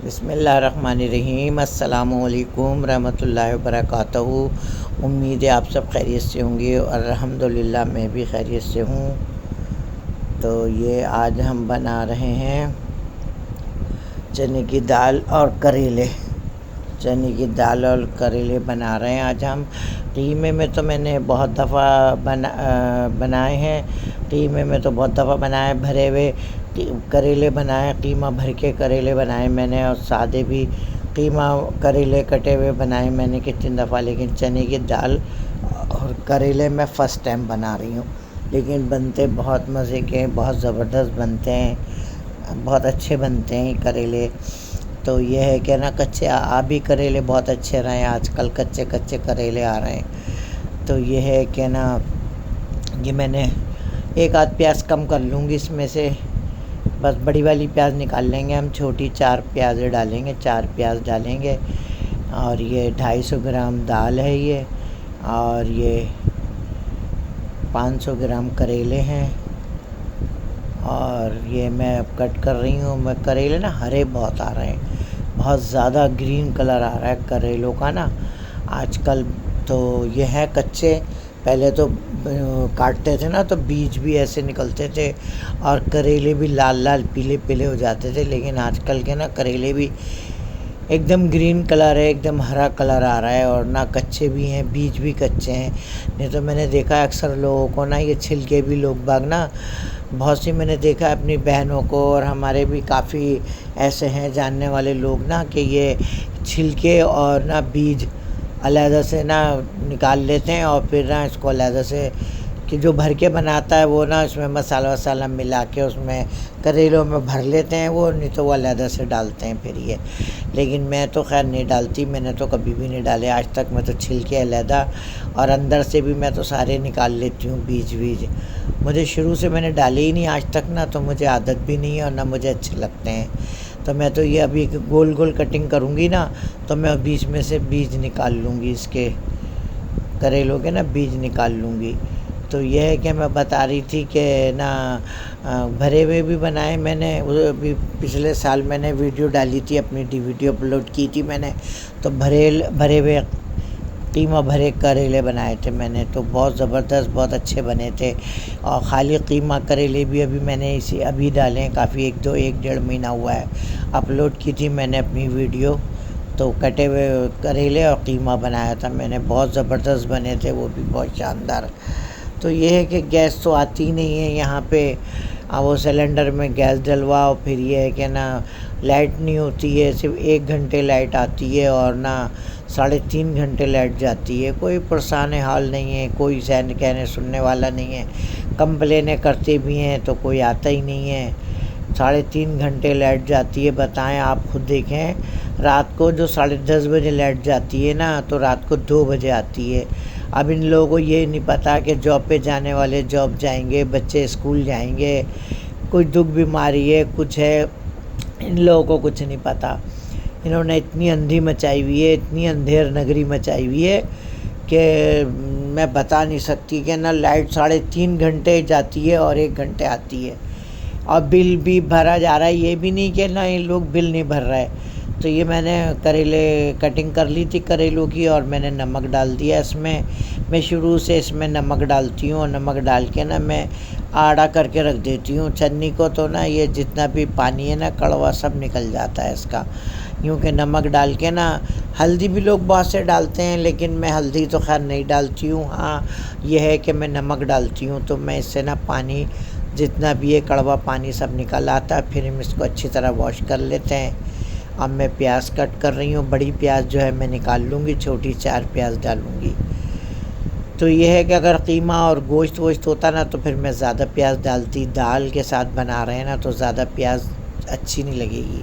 बिस्मिल्लाहिर्रहमानिर्रहीम। अस्सलामुअलैकुम रहमतुल्लाहि व बरकातहू। उम्मीद है आप सब खैरियत से होंगे और अल्हम्दुलिल्लाह मैं भी खैरियत से हूँ। तो ये आज हम बना रहे हैं चने की दाल और करेले। चने की दाल और करेले बना रहे हैं आज हम। कीमे में तो मैंने बहुत दफ़ा बनाए हैं। कीमे में तो बहुत दफ़ा बनाए, भरे हुए करेले बनाए, कीमा भर के करेले बनाए मैंने, और सादे भी कीमा करेले कटे हुए बनाए मैंने कितनी दफ़ा। लेकिन चने की दाल और करेले मैं फ़र्स्ट टाइम बना रही हूँ। लेकिन बनते बहुत मज़े के, बहुत ज़बरदस्त बनते हैं, बहुत अच्छे बनते हैं करेले। तो ये है कि ना कच्चे भी करेले बहुत अच्छे रहे हैं, आजकल कच्चे कच्चे करेले आ रहे हैं। तो ये है कि ना ये मैंने एक आध प्याज कम कर लूँगी इसमें से, बस बड़ी वाली प्याज निकाल लेंगे हम, छोटी 4 प्याज डालेंगे, 4 प्याज डालेंगे। और ये 250 ग्राम दाल है ये, और ये 500 ग्राम करेले हैं। और ये मैं कट कर रही हूँ। मैं करेले ना हरे बहुत आ रहे हैं, बहुत ज़्यादा ग्रीन कलर आ रहा है करेलों का ना आजकल। तो ये है कच्चे, पहले तो काटते थे ना तो बीज भी ऐसे निकलते थे और करेले भी लाल लाल पीले पीले हो जाते थे। लेकिन आजकल के ना करेले भी एकदम ग्रीन कलर है, एकदम हरा कलर आ रहा है, और ना कच्चे भी हैं, बीज भी कच्चे हैं। नहीं तो मैंने देखा है अक्सर लोगों को ना ये छिलके भी लोग बाग ना, बहुत सी मैंने देखा है अपनी बहनों को, और हमारे भी काफ़ी ऐसे हैं जानने वाले लोग ना कि ये छिलके और ना बीज अलहदा से ना निकाल लेते हैं, और फिर ना इसको अलहदा से कि जो भर के बनाता है वो ना इसमें मसाला वसाला मिला के उसमें करेलों में भर लेते हैं वो, नहीं तो वो अलहदा से डालते हैं फिर ये। लेकिन मैं तो खैर नहीं डालती, मैंने तो कभी भी नहीं डाले आज तक। मैं तो छिलके अलहदा और अंदर से भी मैं तो सारे निकाल लेती हूँ बीज बीज। मुझे शुरू से मैंने डाले ही नहीं आज तक ना, तो मुझे आदत भी नहीं है और ना मुझे अच्छे लगते हैं। तो मैं तो ये अभी गोल गोल कटिंग करूँगी ना, तो मैं बीच में से बीज निकाल लूँगी, इसके करेलों के ना बीज निकाल लूँगी। तो यह है कि मैं बता रही थी कि ना भरे हुए भी बनाए मैंने। अभी पिछले साल मैंने वीडियो डाली थी, अपनी DVD अपलोड की थी मैंने, तो भरे हुए कीमा भरे करेले बनाए थे मैंने, तो बहुत ज़बरदस्त, बहुत अच्छे बने थे। और खाली कीमा करेले भी अभी मैंने इसी अभी डाले हैं, काफ़ी 1 महीना हुआ है अपलोड की थी मैंने अपनी वीडियो। तो कटे हुए करेले और कीमा बनाया था मैंने, बहुत ज़बरदस्त बने थे वो भी, बहुत शानदार। तो ये है कि गैस तो आती नहीं है यहाँ पे, वो सिलेंडर में गैस डलवाओ, फिर ये है कि ना लाइट नहीं होती है, सिर्फ 1 घंटे लाइट आती है और ना 3.5 घंटे लाइट जाती है। कोई परेशान हाल नहीं है, कोई सहन कहने सुनने वाला नहीं है। कंप्लेनें करते भी हैं तो कोई आता ही नहीं है। 3.5 घंटे लाइट जाती है, बताएं आप खुद देखें। रात को जो 10:30 बजे लाइट जाती है ना, तो रात को 2 बजे आती है। अब इन लोगों को ये नहीं पता कि जॉब पे जाने वाले जॉब जाएंगे, बच्चे स्कूल जाएंगे, कोई दुख बीमारी है, कुछ है, इन लोगों को कुछ नहीं पता। इन्होंने इतनी अंधी मचाई हुई है, इतनी अंधेर नगरी मचाई हुई है कि मैं बता नहीं सकती कि ना लाइट 3.5 घंटे जाती है और 1 घंटे आती है, और बिल भी भरा जा रहा है। ये भी नहीं कि ना ये लोग बिल नहीं भर रहे हैं। तो ये मैंने करेले कटिंग कर ली थी करेलों की, और मैंने नमक डाल दिया इसमें। मैं शुरू से इसमें नमक डालती हूँ, और नमक डाल के ना मैं आड़ा करके रख देती हूँ चन्नी को। तो ना ये जितना भी पानी है ना कड़वा सब निकल जाता है इसका, यूँ कि नमक डाल के ना। हल्दी भी लोग बहुत से डालते हैं, लेकिन मैं हल्दी तो खैर नहीं डालती हूँ। हाँ, ये है कि मैं नमक डालती हूँ, तो मैं इससे ना पानी जितना भी है कड़वा पानी सब निकल आता है। फिर हम इसको अच्छी तरह वॉश कर लेते हैं। अब मैं प्याज कट कर रही हूँ, बड़ी प्याज जो है मैं निकाल लूँगी, छोटी 4 प्याज डालूँगी। तो ये है कि अगर कीमा और गोश्त वोश्त होता ना तो फिर मैं ज़्यादा प्याज डालती, दाल के साथ बना रहे हैं ना तो ज़्यादा प्याज अच्छी नहीं लगेगी।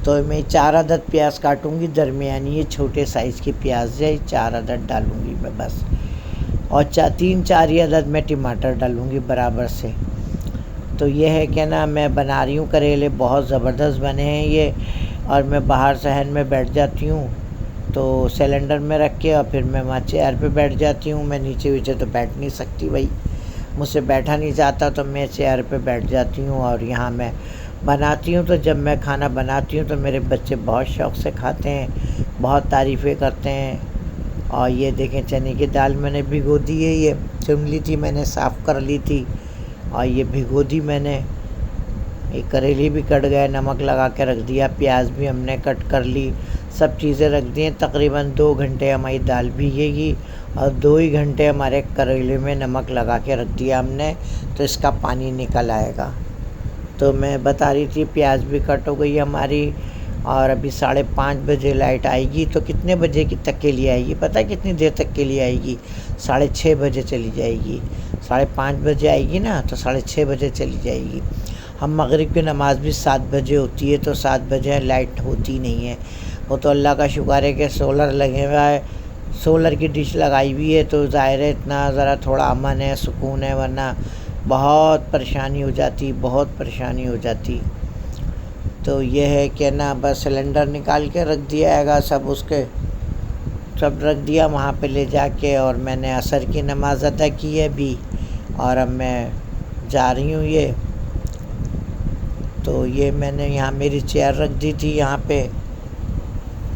तो मैं 4 अदद प्याज काटूँगी दरमियानी, ये छोटे साइज़ की प्याज है, 4 अदद डालूँगी मैं बस। और 3-4 ही अदद मैं टमाटर डालूँगी बराबर से। तो ये है कि ना मैं बना रही हूँ करेले, बहुत ज़बरदस्त बने हैं ये। और मैं बाहर सहन में बैठ जाती हूँ, तो सिलेंडर में रख के, और फिर मैं वहाँ चेयर पे बैठ जाती हूँ। मैं नीचे तो बैठ नहीं सकती भाई, मुझसे बैठा नहीं जाता, तो मैं चेयर पे बैठ जाती हूँ। और यहाँ मैं बनाती हूँ तो जब मैं खाना बनाती हूँ तो मेरे बच्चे बहुत शौक़ से खाते हैं, बहुत तारीफ़ें करते हैं। और ये देखें चने की दाल मैंने भिगो दी है, ये चुन ली थी मैंने, साफ़ कर ली थी और ये भिगो दी मैंने। ये करेले भी कट गए, नमक लगा के रख दिया, प्याज भी हमने कट कर ली, सब चीज़ें रख दी हैं। तकरीबन 2 घंटे हमारी दाल भीगेगी और 2 ही घंटे हमारे करेले में नमक लगा के रख दिया हमने, तो इसका पानी निकल आएगा। तो मैं बता रही थी प्याज भी कट हो गई हमारी और अभी 5:30 बजे लाइट आएगी। तो कितने बजे की तक के लिए आएगी पता है? कितनी देर तक के लिए आएगी? 6:30 बजे चली जाएगी। 5:30 बजे आएगी ना, तो 6:30 बजे चली जाएगी। हम मगरिब की नमाज़ भी 7 बजे होती है, तो 7 बजे लाइट होती नहीं है। वो तो अल्लाह का शुक्र है कि सोलर लगे हुआ है, सोलर की डिश लगाई हुई है, तो ज़ाहिर है इतना ज़रा थोड़ा अमन है, सुकून है, वरना बहुत परेशानी हो जाती, बहुत परेशानी हो जाती। तो ये है कि ना बस सिलेंडर निकाल के रख दिया हैगा, सब उसके सब रख दिया वहाँ पे ले जाके, और मैंने असर की नमाज़ अदा की है अभी, और अब मैं जा रही हूँ। ये तो ये मैंने यहाँ मेरी चेयर रख दी थी यहाँ पे।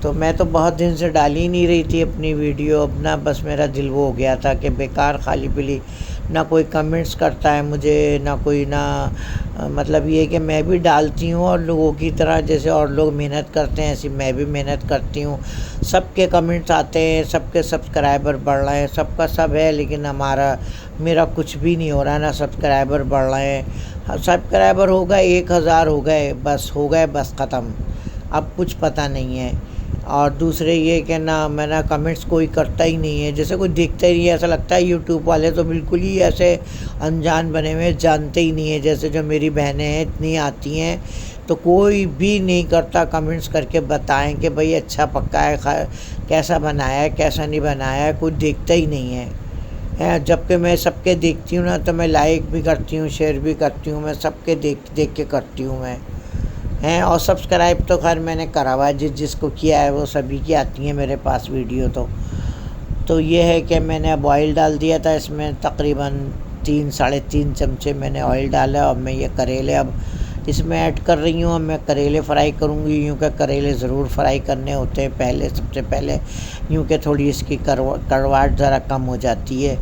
तो मैं तो बहुत दिन से डाल ही नहीं रही थी अपनी वीडियो, अब ना बस मेरा दिल वो हो गया था कि बेकार खाली पीली, ना कोई कमेंट्स करता है मुझे, ना कोई, ना मतलब ये कि मैं भी डालती हूँ और लोगों की तरह जैसे और लोग मेहनत करते हैं ऐसी मैं भी मेहनत करती हूँ। सबके कमेंट्स आते हैं, सबके सब्सक्राइबर बढ़ रहे हैं, सबका सब है, लेकिन मेरा कुछ भी नहीं हो रहा है, ना सब्सक्राइबर बढ़ रहे हैं। सब्सक्राइबर हो गए 1000 हो गए, बस हो गए, बस ख़त्म, अब कुछ पता नहीं है। और दूसरे ये कि ना मैंने कमेंट्स कोई करता ही नहीं है, जैसे कोई देखता ही नहीं है, ऐसा लगता है यूट्यूब वाले तो बिल्कुल ही ऐसे अनजान बने हुए, जानते ही नहीं है। जैसे जो मेरी बहनें हैं इतनी आती हैं, तो कोई भी नहीं करता कमेंट्स करके बताएं कि भाई अच्छा पक्का है, कैसा बनाया है, कैसा नहीं बनाया है, कोई देखता ही नहीं है। जबकि मैं सबके देखती हूँ ना, तो मैं लाइक भी करती हूँ, शेयर भी करती हूँ, मैं सबके देख के करती हूँ मैं हैं। और सब्सक्राइब तो खैर मैंने करा हुआ है, जिसको किया है वो सभी की आती है मेरे पास वीडियो। तो ये है कि मैंने अब ऑयल डाल दिया था इसमें, तकरीबन 3-3.5 चमचे मैंने ऑयल डाला। और मैं ये करेले अब इसमें ऐड कर रही हूँ। अब मैं करेले फ्राई करूँगी, यूँ कि करेले ज़रूर फ्राई करने होते हैं पहले, सबसे पहले, यूँ कि थोड़ी इसकी कड़वाहट ज़रा कम हो जाती है,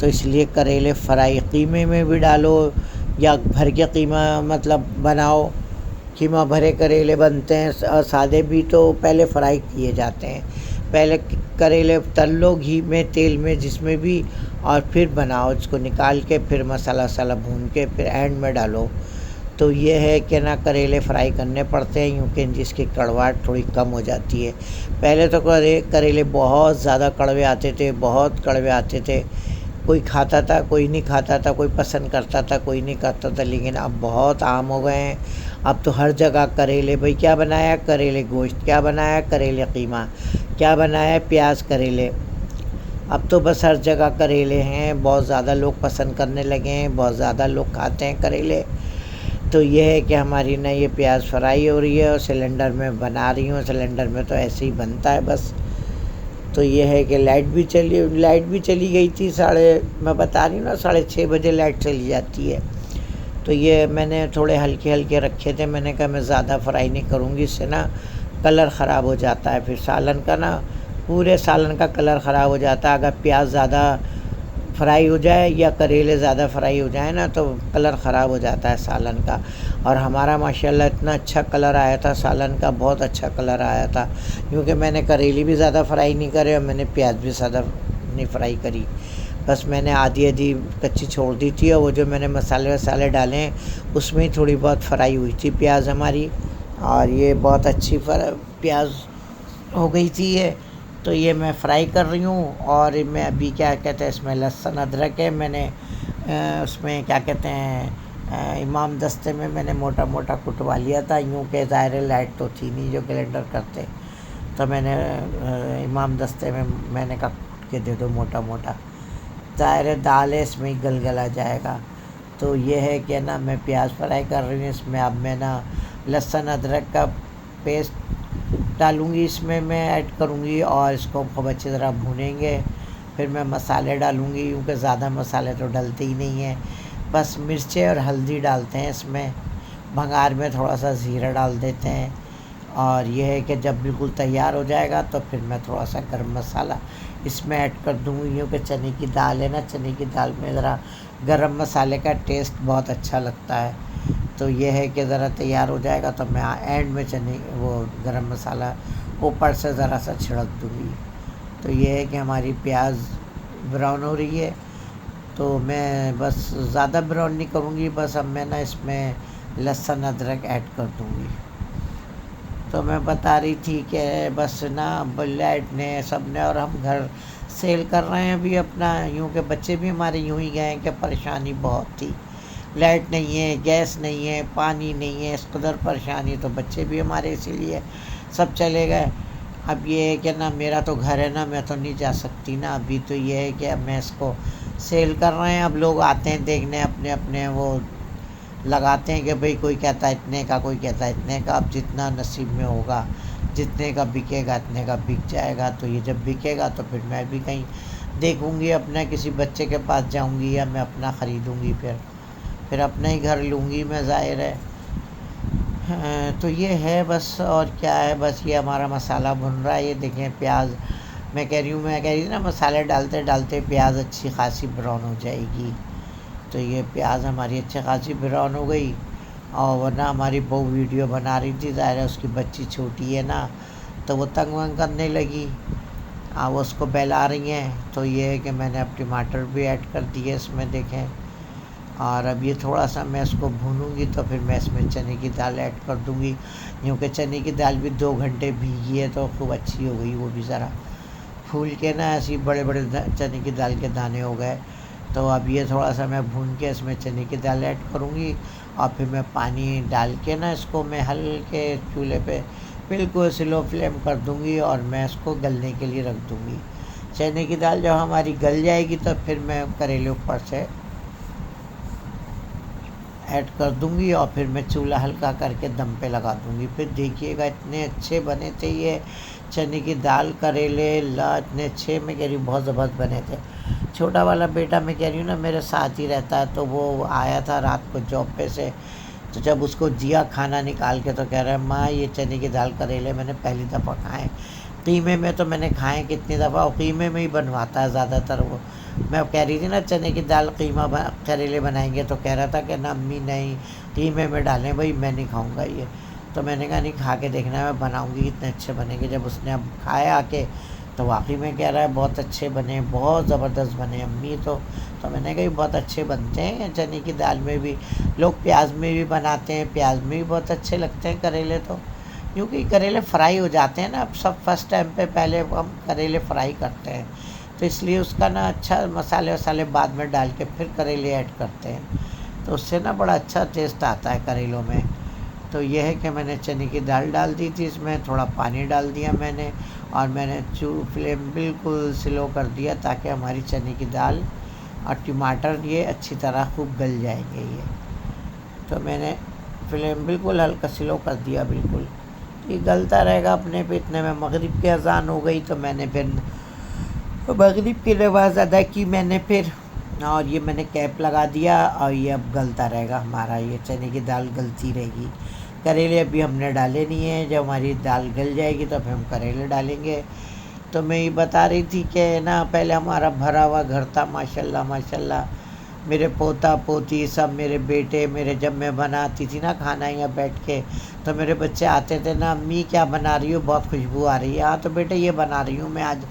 तो इसलिए करेले फ्राई कीमे में भी डालो या भर के कीमा मतलब बनाओ, कीमा भरे करेले बनते हैं, और सादे भी तो पहले फ्राई किए जाते हैं। पहले करेले तल लो घी में, तेल में, जिसमें भी, और फिर बनाओ, इसको निकाल के फिर मसाला वसाला भून के फिर एंड में डालो। तो ये है कि ना करेले फ्राई करने पड़ते हैं, यूँ कि जिसकी कड़वाहट थोड़ी कम हो जाती है। पहले तो करेले बहुत ज़्यादा कड़वे आते थे, बहुत कड़वे आते थे, कोई खाता था, कोई नहीं खाता था, कोई पसंद करता था, कोई नहीं करता था, लेकिन अब बहुत आम हो गए हैं। अब तो हर जगह करेले, भाई क्या बनाया, करेले गोश्त, क्या बनाया, करेले कीमा, क्या बनाया, प्याज करेले। अब तो बस हर जगह करेले हैं, बहुत ज़्यादा लोग पसंद करने लगे हैं, बहुत ज़्यादा लोग खाते हैं करेले। तो ये है कि हमारी ना ये प्याज फ्राई हो रही है और सिलेंडर में बना रही हूँ। सिलेंडर में तो ऐसे ही बनता है बस। तो ये है कि लाइट भी चली गई थी, मैं बता रही हूँ ना 6:30 बजे लाइट चली जाती है। तो ये मैंने थोड़े हल्के हल्के रखे थे, मैंने कहा मैं ज़्यादा फ्राई नहीं करूँगी, इससे ना कलर ख़राब हो जाता है, फिर सालन का ना पूरे सालन का कलर ख़राब हो जाता है। अगर प्याज ज़्यादा फ्राई हो जाए या करेले ज़्यादा फ्राई हो जाए ना, तो कलर ख़राब हो जाता है सालन का। और हमारा माशाल्लाह इतना अच्छा कलर आया था सालन का, बहुत अच्छा कलर आया था, क्योंकि मैंने करेले भी ज़्यादा फ्राई नहीं करे और मैंने प्याज भी ज़्यादा नहीं फ्राई करी, बस मैंने आधी कच्ची छोड़ दी थी। और वो जो मैंने मसाले वसाले डाले हैं उसमें ही थोड़ी बहुत फ्राई हुई थी प्याज हमारी, और ये बहुत अच्छी प्याज हो गई थी ये। तो ये मैं फ्राई कर रही हूँ। और मैं अभी क्या कहते हैं, इसमें लहसुन अदरक है, मैंने उसमें क्या कहते हैं इमाम दस्ते में मैंने मोटा मोटा कुटवा लिया था, यूँ के ज़ाहिर लाइट तो थी नहीं जो ग्राइंडर करते, तो मैंने इमाम दस्ते में मैंने कहा कुट के दे दो मोटा मोटा, ज़ाहिर दाल है इसमें ही गलगला जाएगा। तो ये है कि ना मैं प्याज फ्राई कर रही हूँ इसमें। अब मैं ना लहसुन अदरक का पेस्ट डालूँगी, इसमें मैं ऐड करूँगी और इसको खूब अच्छी तरह भूनेंगे। फिर मैं मसाले डालूँगी, क्योंकि ज़्यादा मसाले तो डलते ही नहीं हैं, बस मिर्चें और हल्दी डालते हैं इसमें, भंगार में थोड़ा सा ज़ीरा डाल देते हैं। और यह है कि जब बिल्कुल तैयार हो जाएगा तो फिर मैं थोड़ा सा गरम मसाला इसमें ऐड कर दूँगी, क्योंकि चने की दाल है ना, चने की दाल में ज़रा गरम मसाले का टेस्ट बहुत अच्छा लगता है। तो ये है कि ज़रा तैयार हो जाएगा तो मैं एंड में वो गरम मसाला ऊपर से ज़रा सा छिड़क दूँगी। तो ये है कि हमारी प्याज ब्राउन हो रही है, तो मैं बस ज़्यादा ब्राउन नहीं करूँगी, बस अब मैं ना इसमें लहसुन अदरक ऐड कर दूँगी। तो मैं बता रही थी कि बस ना लाइट ने सब ने, और हम घर सेल कर रहे हैं अभी अपना, यूँ के बच्चे भी हमारे यूँ ही गए हैं कि परेशानी बहुत थी, लाइट नहीं है, गैस नहीं है, पानी नहीं है, इस कदर परेशानी, तो बच्चे भी हमारे इसीलिए सब चले गए। अब ये है कि ना मेरा तो घर है ना, मैं तो नहीं जा सकती ना अभी, तो ये है कि अब मैं इसको सेल कर रहे हैं। अब लोग आते हैं देखने, अपने अपने वो लगाते हैं कि भाई कोई कहता है इतने का, कोई कहता है इतने का। अब जितना नसीब में होगा, जितने का बिकेगा इतने का बिक जाएगा। तो ये जब बिकेगा तो फिर मैं भी कहीं देखूंगी, अपने किसी बच्चे के पास जाऊंगी या मैं अपना ख़रीदूंगी, फिर अपना ही घर लूँगी मैं, ज़ाहिर है। तो ये है बस, और क्या है, बस ये हमारा मसाला भुन रहा है। ये देखें प्याज, मैं कह रही थी ना मसाले डालते डालते प्याज अच्छी खासी ब्राउन हो जाएगी। तो ये प्याज हमारी अच्छी खासी ब्राउन हो गई। और वरना हमारी बहू वीडियो बना रही थी, ज़ाहिर है उसकी बच्ची छोटी है ना, तो वो तंग वंग करने लगी, वो उसको बहला रही हैं। तो ये है कि मैंने अब टमाटर भी ऐड कर दिए इसमें, देखें। और अब ये थोड़ा सा मैं इसको भूनूंगी तो फिर मैं इसमें चने की दाल ऐड कर दूंगी, क्योंकि चने की दाल भी 2 घंटे भीगी है, तो खूब अच्छी हो गई, वो भी ज़रा फूल के ना ऐसी बड़े बड़े चने की दाल के दाने हो गए। तो अब ये थोड़ा सा मैं भून के इसमें चने की दाल ऐड करूँगी, और फिर मैं पानी डाल के ना इसको मैं हल्के चूल्हे पे बिल्कुल स्लो फ्लेम कर दूँगी, और मैं इसको गलने के लिए रख दूँगी। चने की दाल जब हमारी गल जाएगी तो फिर मैं करेले ऊपर से ऐड कर दूँगी, और फिर मैं चूल्हा हल्का करके दम पे लगा दूँगी। फिर देखिएगा इतने अच्छे बने थे ये चने की दाल करेले, इतने अच्छे, मैं कह रही हूँ बहुत ज़बरदस्त बने थे। छोटा वाला बेटा, मैं कह रही हूँ ना, मेरे साथ ही रहता है, तो वो आया था रात को जॉब पे से, तो जब उसको दिया खाना निकाल के तो कह रहा है माँ ये चने की दाल करेले मैंने पहली दफ़ा खाए। कीमे में तो मैंने खाए कितनी दफ़ा, और कीमे में ही बनवाता है ज़्यादातर वो। मैं कह रही थी ना चने की दाल कीमा करेले बनाएंगे, तो कह रहा था कि ना अम्मी नहीं, कीमे में डालें, भाई मैं नहीं खाऊंगा ये। तो मैंने कहा नहीं, खा के देखना, मैं बनाऊंगी, कितने अच्छे बनेंगे। जब उसने अब खाया आके तो वाकई में कह रहा है बहुत अच्छे बने, बहुत ज़बरदस्त बने अम्मी। तो मैंने कहा बहुत अच्छे बनते हैं चने की दाल में भी, लोग प्याज में भी बनाते हैं, प्याज में भी बहुत अच्छे लगते हैं करेले, तो क्योंकि करेले फ्राई हो जाते हैं ना, अब सब फर्स्ट टाइम पे पहले हम करेले फ्राई करते हैं, तो इसलिए उसका ना अच्छा मसाले वसाले बाद में डाल के फिर करेले ऐड करते हैं, तो उससे ना बड़ा अच्छा टेस्ट आता है करेलों में। तो यह है कि मैंने चने की दाल डाल दी थी, इसमें थोड़ा पानी डाल दिया मैंने, और मैंने फ्लेम बिल्कुल स्लो कर दिया ताकि हमारी चने की दाल और टमाटर ये अच्छी तरह खूब गल जाएंगे ये। तो मैंने फ्लेम बिल्कुल हल्का स्लो कर दिया, बिल्कुल ये गलता रहेगा अपने पे। इतने में मगरिब की अजान हो गई, तो मैंने फिर मगरिब की नमाज़ अदा की मैंने फिर, और ये मैंने कैप लगा दिया, और ये अब गलता रहेगा हमारा, ये चने की दाल गलती रहेगी। करेले अभी हमने डाले नहीं हैं, जब हमारी दाल गल जाएगी तो फिर हम करेले डालेंगे। तो मैं ये बता रही थी कि ना पहले हमारा भरा हुआ घर था, माशाल्लाह माशाल्लाह, मेरे पोता पोती सब, मेरे बेटे मेरे, जब मैं बनाती थी ना खाना यहाँ बैठ के, तो मेरे बच्चे आते थे ना, अम्मी क्या बना रही हो, बहुत खुशबू आ रही है। हाँ तो बेटे ये बना रही हूँ मैं आज,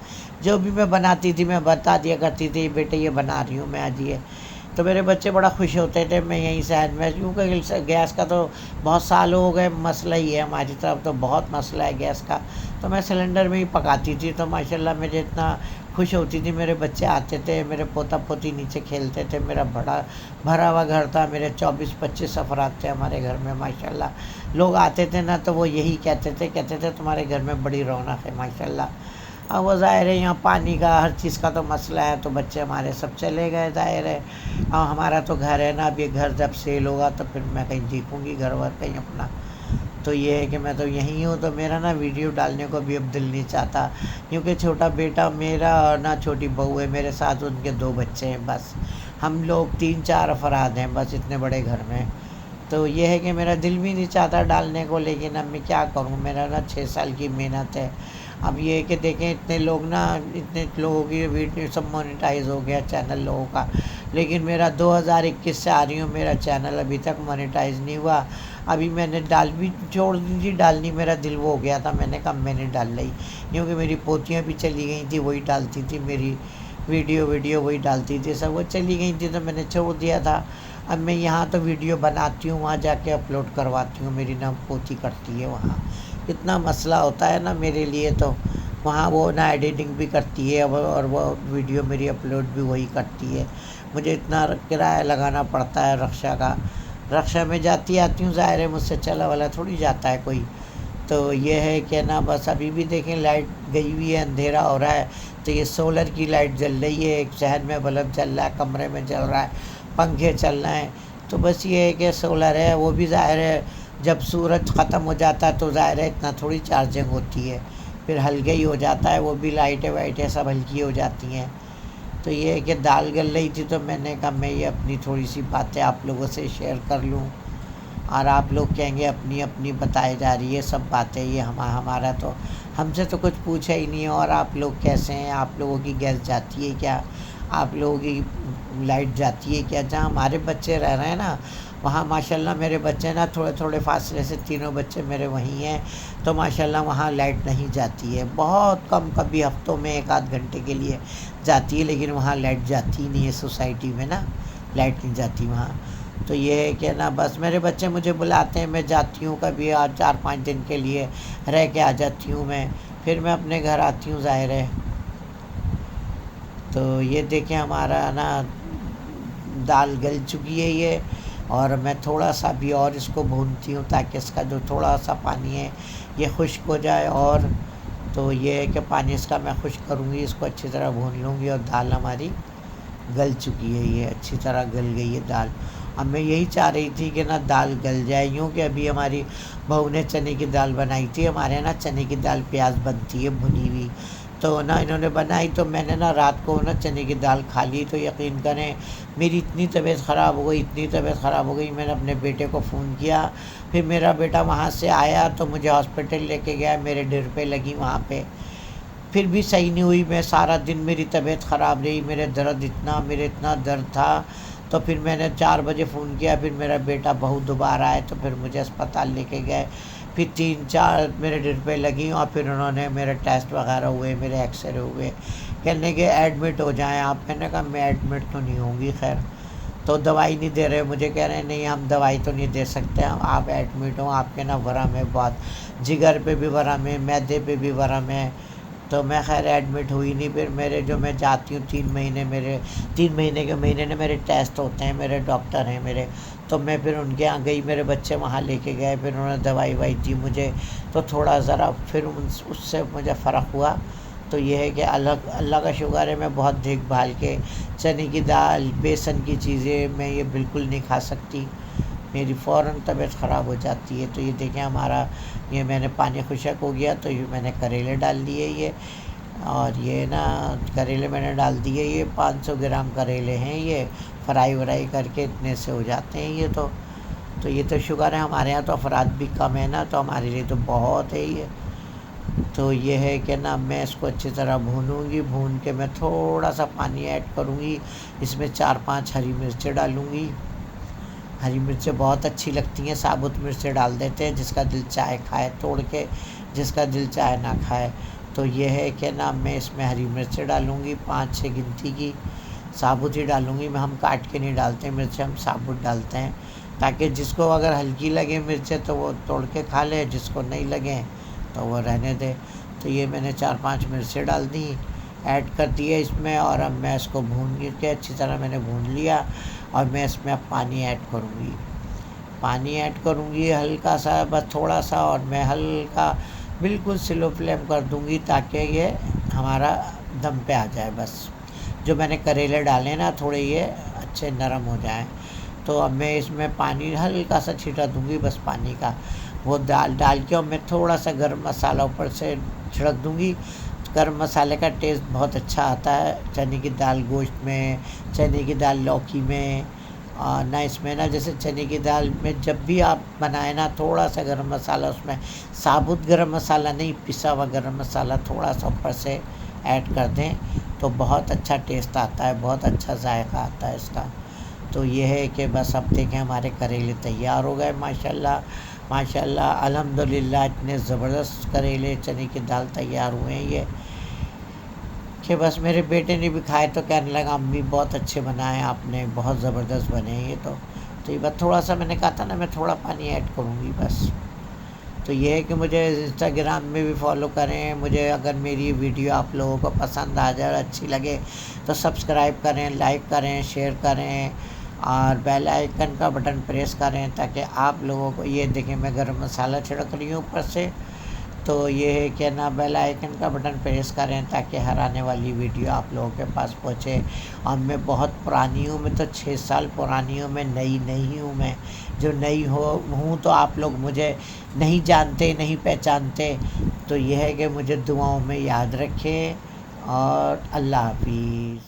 जो भी मैं बनाती थी मैं बता दिया करती थी, बेटे ये बना रही हूँ मैं आज ये। तो मेरे बच्चे बड़ा खुश होते थे। मैं यहीं से मैं क्योंकि गैस का तो बहुत साल हो गए मसला ही है, हमारी तरफ तो बहुत मसला है गैस का, तो मैं सिलेंडर में ही पकाती थी। तो माशाल्लाह मुझे इतना खुश होती थी, मेरे बच्चे आते थे, मेरे पोता पोती नीचे खेलते थे, मेरा बड़ा भरा हुआ घर था, मेरे 24-25 अफराद थे हमारे घर में माशाल्लाह। लोग आते थे ना तो वो यही कहते थे तुम्हारे घर में बड़ी रौनक है माशाल्लाह। अब वो ज़ाहिर है यहाँ पानी का हर चीज़ का तो मसला है, तो बच्चे हमारे सब चले गए, ज़ाहिर है। और हमारा तो घर है ना, अब ये घर जब सेल होगा तो फिर मैं कहीं देखूँगी घर वर कहीं अपना। तो ये है कि मैं तो यहीं हूँ, तो मेरा ना वीडियो डालने को भी अब दिल नहीं चाहता, क्योंकि छोटा बेटा मेरा और ना छोटी बहू है मेरे साथ, उनके 2 बच्चे हैं, बस हम लोग 3-4 अफराद हैं बस इतने बड़े घर में। तो ये है कि मेरा दिल भी नहीं चाहता डालने को, लेकिन अब मैं क्या करूँ, मेरा ना 6 साल की मेहनत है। अब ये है कि देखें इतने लोग ना, इतने लोगों की वीडियो सब मोनेटाइज हो गया चैनल लोगों का, लेकिन मेरा 2021 से आ रही हूँ, मेरा चैनल अभी तक मोनेटाइज नहीं हुआ। अभी मैंने डाल भी छोड़ दी थी डालनी, मेरा दिल वो हो गया था, मैंने कहा मैंने डाल ली, क्योंकि मेरी पोतियाँ भी चली गई थी, वही डालती थी मेरी वीडियो वही डालती थी, सब वो चली गई थी तो मैंने छोड़ दिया था। अब मैं यहाँ तो वीडियो बनाती हूँ, वहाँ जाके अपलोड करवाती हूँ, मेरी ना पोती करती है वहाँ। इतना मसला होता है ना मेरे लिए, तो वहाँ वो ना एडिटिंग भी करती है और वो वीडियो मेरी अपलोड भी वही करती है। मुझे इतना किराया लगाना पड़ता है रक्षा का, रक्षा में जाती आती हूँ, ज़ाहिर है मुझसे चला वाला थोड़ी जाता है कोई। तो ये है कि ना बस अभी भी देखें लाइट गई हुई है, अंधेरा हो रहा है, तो ये सोलर की लाइट जल रही है, एक शहर में बल्ब जल रहा है, कमरे में जल रहा है, पंखे चल रहे हैं। तो बस ये है कि सोलर है, वो भी ज़ाहिर है जब सूरज ख़त्म हो जाता है तो ज़ाहिर है इतना थोड़ी चार्जिंग होती है, फिर हल्के ही हो जाता है, वो भी लाइटें वाइटें सब हल्की हो जाती हैं। तो ये है कि दाल गल रही थी, तो मैंने कहा मैं ये अपनी थोड़ी सी बातें आप लोगों से शेयर कर लूँ, और आप लोग कहेंगे अपनी अपनी बताई जा रही है सब बातें, ये हमारा तो हमसे तो कुछ पूछा ही नहीं है। और आप लोग कैसे हैं, आप लोगों की गैस जाती है क्या, आप लोगों की लाइट जाती है क्या? जहाँ हमारे बच्चे रह रहे हैं ना, वहाँ माशाल्लाह मेरे बच्चे ना थोड़े थोड़े फासले से, तीनों बच्चे मेरे वहीं हैं, तो माशाल्लाह वहाँ लाइट नहीं जाती है, बहुत कम, कभी हफ्तों में 1 आध घंटे के लिए जाती है, लेकिन वहाँ लाइट जाती ही नहीं है, सोसाइटी में ना लाइट नहीं जाती वहाँ। तो ये है कि ना बस मेरे बच्चे मुझे बुलाते हैं, मैं जाती हूँ, कभी आज 4-5 दिन के लिए रह के आ जाती हूँ मैं, फिर मैं अपने घर आती हूँ, ज़ाहिर है। तो ये देखें हमारा ना दाल गल चुकी है ये, और मैं थोड़ा सा भी और इसको भूनती हूँ ताकि इसका जो थोड़ा सा पानी है ये खुश्क हो जाए। और तो ये है कि पानी इसका मैं खुश्क करूँगी, इसको अच्छी तरह भून लूँगी, और दाल हमारी गल चुकी है, ये अच्छी तरह गल गई है दाल। अब मैं यही चाह रही थी कि ना दाल गल जाए, यूँ कि अभी हमारी बहू ने चने की दाल बनाई थी, हमारे यहाँ ना चने की दाल प्याज बनती है भुनी हुई, तो ना इन्होंने बनाई, तो मैंने ना रात को ना चने की दाल खा ली, तो यकीन करें मेरी इतनी तबीयत ख़राब हो गई, इतनी तबीयत ख़राब हो गई, मैंने अपने बेटे को फ़ोन किया, फिर मेरा बेटा वहाँ से आया तो मुझे हॉस्पिटल लेके गया, मेरे ड्रिपें लगी वहाँ पे, फिर भी सही नहीं हुई। मैं सारा दिन मेरी तबीयत ख़राब रही, मेरे इतना दर्द था, तो फिर मैंने 4 बजे फ़ोन किया, फिर मेरा बेटा बहू दोबारा आए, तो फिर मुझे अस्पताल लेके गए, फिर 3-4 मेरे ड्रिपें लगी, और फिर उन्होंने मेरे टेस्ट वगैरह हुए, मेरे एक्सरे हुए, कहने के एडमिट हो जाएं आप। मैंने कहा मैं एडमिट तो नहीं होंगी, खैर तो दवाई नहीं दे रहे, मुझे कह रहे हैं नहीं हम दवाई तो नहीं दे सकते, हम आप एडमिट हो, आपके ना वरम है बहुत, जिगर पे भी वरम है, मैदे पे भी वरम है। तो मैं खैर एडमिट हुई नहीं। फिर मेरे जो मैं जाती हूँ 3 महीने, मेरे 3 महीने के महीने ने मेरे टेस्ट होते हैं, मेरे डॉक्टर हैं मेरे, तो मैं फिर उनके यहाँ गई, मेरे बच्चे वहाँ लेके गए, फिर उन्होंने दवाई वाई दी मुझे, तो थोड़ा ज़रा फिर उससे मुझे फ़र्क हुआ। तो ये है कि अल्लाह का शुक्र है, मैं बहुत देखभाल के चने की दाल, बेसन की चीज़ें मैं ये बिल्कुल नहीं खा सकती, मेरी फ़ौरन तबीयत ख़राब हो जाती है। तो ये देखें हमारा ये मैंने पानी खुशक हो गया, तो ये मैंने करेले डाल दिए ये, और ये ना करेले मैंने डाल दिए, ये 500 ग्राम करेले हैं, ये फ्राई व्राई करके इतने से हो जाते हैं ये। तो ये तो शुक्र है हमारे यहाँ तो अफराद भी कम है ना, तो हमारे लिए तो बहुत है ये। तो ये है कि ना मैं इसको अच्छी तरह भूनूंगी, भून के मैं थोड़ा सा पानी ऐड करूँगी, इसमें 4-5 हरी मिर्चें डालूँगी। हरी मिर्चें बहुत अच्छी लगती हैं, साबुत मिर्चें डाल देते हैं, जिसका दिल चाहे खाए तोड़ के, जिसका दिल चाहे ना खाए। तो ये है कि ना मैं इसमें हरी मिर्चें डालूँगी 5-6 गिनती की, साबुत ही डालूँगी मैं, हम काट के नहीं डालते मिर्चें, हम साबुत डालते हैं, ताकि जिसको अगर हल्की लगे मिर्चें तो वो तोड़ के खा ले, जिसको नहीं लगे तो वो रहने दे। तो ये मैंने 4-5 मिर्चें डाल दी, ऐड कर दिए इसमें, और अब मैं इसको भून के अच्छी तरह मैंने भून लिया, और मैं इसमें अब पानी ऐड करूँगी, पानी ऐड करूँगी हल्का सा, बस थोड़ा सा, और मैं हल्का बिल्कुल स्लो फ्लेम कर दूँगी ताकि ये हमारा दम पे आ जाए। बस जो मैंने करेले डाले ना थोड़े ये अच्छे नरम हो जाएं। तो अब मैं इसमें पानी हल्का सा छींटा दूँगी बस पानी का, वो दाल डाल के, और मैं थोड़ा सा गर्म मसाला ऊपर से छिड़क दूँगी। गर्म मसाले का टेस्ट बहुत अच्छा आता है चने की दाल गोश्त में, चने की दाल लौकी में, ना इसमें ना जैसे चने की दाल में जब भी आप बनाए ना, थोड़ा सा गरम मसाला उसमें, साबुत गरम मसाला नहीं, पिसा हुआ गरम मसाला थोड़ा सा ऊपर से ऐड कर दें तो बहुत अच्छा टेस्ट आता है, बहुत अच्छा जायका आता है इसका। तो ये है कि बस अब देखें हमारे करेले तैयार हो गए माशाल्लाह माशाल्लाह अल्हम्दुलिल्लाह। इतने ज़बरदस्त करेले चने की दाल तैयार हुए हैं ये कि बस मेरे बेटे ने भी खाए तो कहने लगा अम्मी बहुत अच्छे बनाए आपने, बहुत ज़बरदस्त बने ये तो ये बस थोड़ा सा मैंने कहा था ना मैं थोड़ा पानी ऐड करूँगी बस। तो ये है कि मुझे इंस्टाग्राम में भी फॉलो करें, मुझे अगर मेरी वीडियो आप लोगों को पसंद आ जाए और अच्छी लगे तो सब्सक्राइब करें, लाइक करें, शेयर करें और बेल आइकन का बटन प्रेस करें ताकि आप लोगों को, ये देखें मैं गरम मसाला छिड़क रही हूँ ऊपर से, तो ये है कि ना बेल आइकन का बटन प्रेस करें ताकि हर आने वाली वीडियो आप लोगों के पास पहुँचे। और मैं बहुत पुरानी हूँ, मैं तो 6 साल पुरानी हूँ, मैं नई नहीं हूँ। मैं जो नई हूँ तो आप लोग मुझे नहीं जानते, नहीं पहचानते। तो ये है कि मुझे दुआओं में याद रखें और अल्लाह हाफिज़।